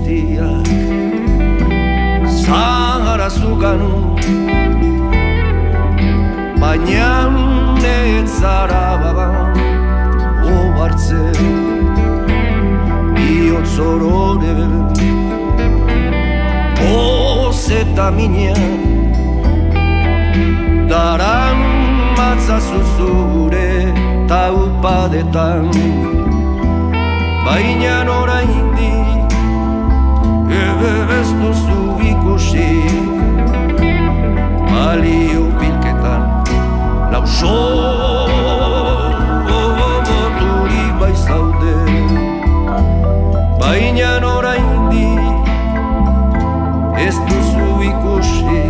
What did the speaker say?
guztiak zara zuganu, baina ez zara baban ohartzen bihotz orore poz eta mina daran matzazu zure taupadetan, baina oraindik ez duzu ikusi balio bilketan lauso boturik baizaude, baina oraindik ez duzu ikusi